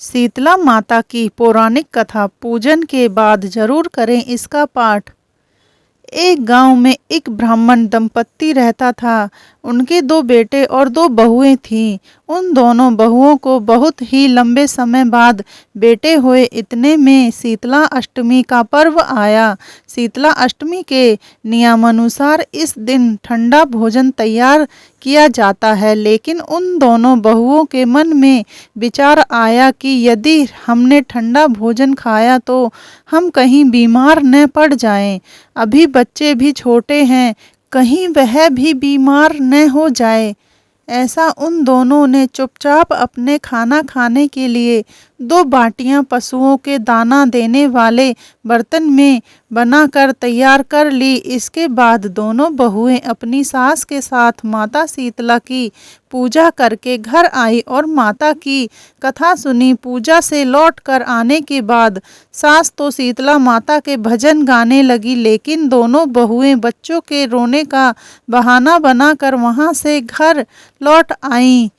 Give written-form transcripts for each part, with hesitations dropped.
शीतला माता की पौराणिक कथा पूजन के बाद जरूर करें इसका पाठ। एक गांव में एक ब्राह्मण दंपत्ति रहता था। उनके 2 बेटे और 2 बहुएं थीं। उन दोनों बहुओं को बहुत ही लंबे समय बाद बेटे हुए। इतने में शीतला अष्टमी का पर्व आया। शीतला अष्टमी के नियमानुसार इस दिन ठंडा भोजन तैयार किया जाता है, लेकिन उन दोनों बहुओं के मन में विचार आया कि यदि हमने ठंडा भोजन खाया तो हम कहीं बीमार न पड़ जाएं। अभी बच्चे भी छोटे हैं, कहीं वह भी बीमार न हो जाए। ऐसा उन दोनों ने चुपचाप अपने खाना खाने के लिए 2 बाटियां पशुओं के दाना देने वाले बर्तन में बनाकर तैयार कर ली। इसके बाद दोनों बहुएं अपनी सास के साथ माता शीतला की पूजा करके घर आई और माता की कथा सुनी। पूजा से लौट कर आने के बाद सास तो शीतला माता के भजन गाने लगी, लेकिन दोनों बहुएं बच्चों के रोने का बहाना बनाकर वहां से घर लौट आईं।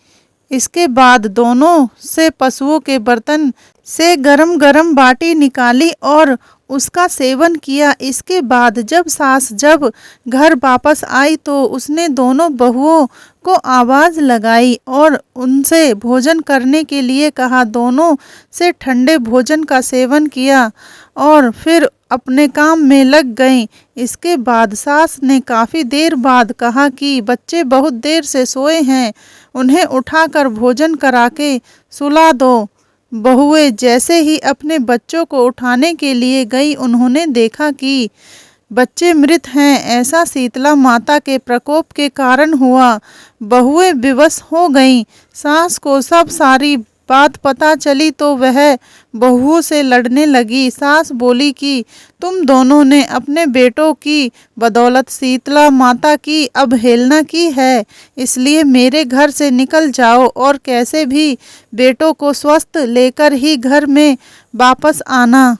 इसके बाद दोनों से पशुओं के बर्तन से गरम गरम बाटी निकाली और उसका सेवन किया। इसके बाद जब घर वापस आई तो उसने दोनों बहुओं को आवाज लगाई और उनसे भोजन करने के लिए कहा। दोनों से ठंडे भोजन का सेवन किया और फिर अपने काम में लग गईं। इसके बाद सास ने काफ़ी देर बाद कहा कि बच्चे बहुत देर से सोए हैं, उन्हें उठाकर भोजन करा के सुला दो। बहुएं जैसे ही अपने बच्चों को उठाने के लिए गई, उन्होंने देखा कि बच्चे मृत हैं। ऐसा शीतला माता के प्रकोप के कारण हुआ। बहुएं विवश हो गईं। सास को सब सारी बात पता चली तो वह बहुओं से लड़ने लगी। सास बोली कि तुम दोनों ने अपने बेटों की बदौलत शीतला माता की अवहेलना की है, इसलिए मेरे घर से निकल जाओ और कैसे भी बेटों को स्वस्थ लेकर ही घर में वापस आना।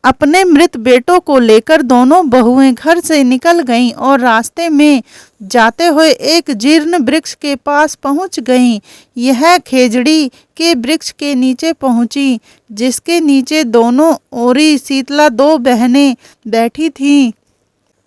अपने मृत बेटों को लेकर दोनों बहुएं घर से निकल गईं और रास्ते में जाते हुए एक जीर्ण वृक्ष के पास पहुंच गईं। यह खेजड़ी के वृक्ष के नीचे पहुंची, जिसके नीचे दोनों ओरी शीतला 2 बहनें बैठी थीं।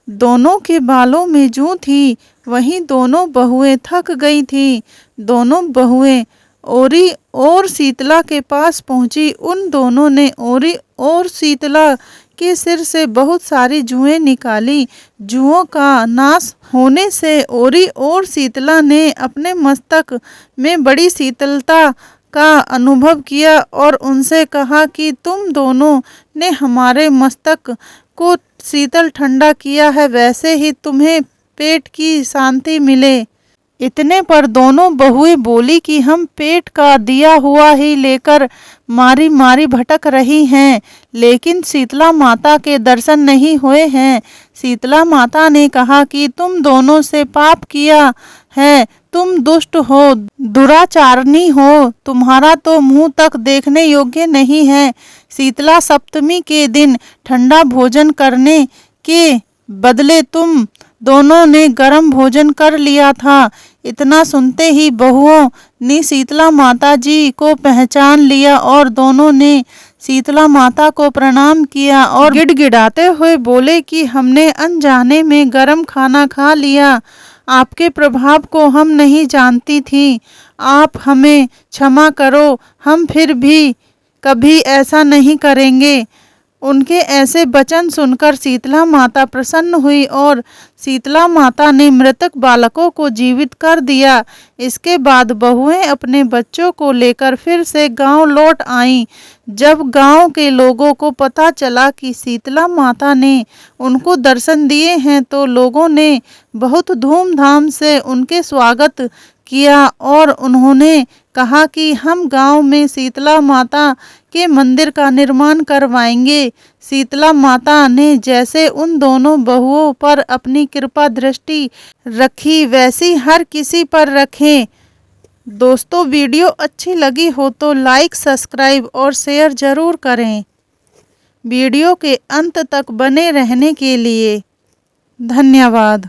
दोनों के बालों में जूं थी। वहीं दोनों बहुएं थक गई थीं। दोनों बहुएं ओरी और शीतला के पास पहुंची। उन दोनों ने ओरी और शीतला के सिर से बहुत सारी जुएं निकाली। जुओं का नाश होने से ओरी और शीतला ने अपने मस्तक में बड़ी शीतलता का अनुभव किया और उनसे कहा कि तुम दोनों ने हमारे मस्तक को शीतल ठंडा किया है, वैसे ही तुम्हें पेट की शांति मिले। इतने पर दोनों बहुएं बोली कि हम पेट का दिया हुआ ही लेकर मारी मारी भटक रही हैं, लेकिन शीतला माता के दर्शन नहीं हुए हैं। शीतला माता ने कहा कि तुम दोनों से पाप किया है, तुम दुष्ट हो, दुराचारणी हो, तुम्हारा तो मुंह तक देखने योग्य नहीं है। शीतला सप्तमी के दिन ठंडा भोजन करने के बदले तुम दोनों ने गरम भोजन कर लिया था। इतना सुनते ही बहुओं ने शीतला माता जी को पहचान लिया और दोनों ने शीतला माता को प्रणाम किया और गिड़गिड़ाते हुए बोले कि हमने अनजाने में गरम खाना खा लिया। आपके प्रभाव को हम नहीं जानती थी, आप हमें क्षमा करो, हम फिर भी कभी ऐसा नहीं करेंगे। उनके ऐसे वचन सुनकर शीतला माता प्रसन्न हुई और शीतला माता ने मृतक बालकों को जीवित कर दिया। इसके बाद बहुएं अपने बच्चों को लेकर फिर से गांव लौट आईं। जब गांव के लोगों को पता चला कि शीतला माता ने उनको दर्शन दिए हैं तो लोगों ने बहुत धूमधाम से उनके स्वागत किया और उन्होंने कहा कि हम गांव में शीतला माता के मंदिर का निर्माण करवाएंगे। शीतला माता ने जैसे उन दोनों बहुओं पर अपनी कृपा दृष्टि रखी, वैसी हर किसी पर रखें। दोस्तों, वीडियो अच्छी लगी हो तो लाइक, सब्सक्राइब और शेयर जरूर करें। वीडियो के अंत तक बने रहने के लिए धन्यवाद।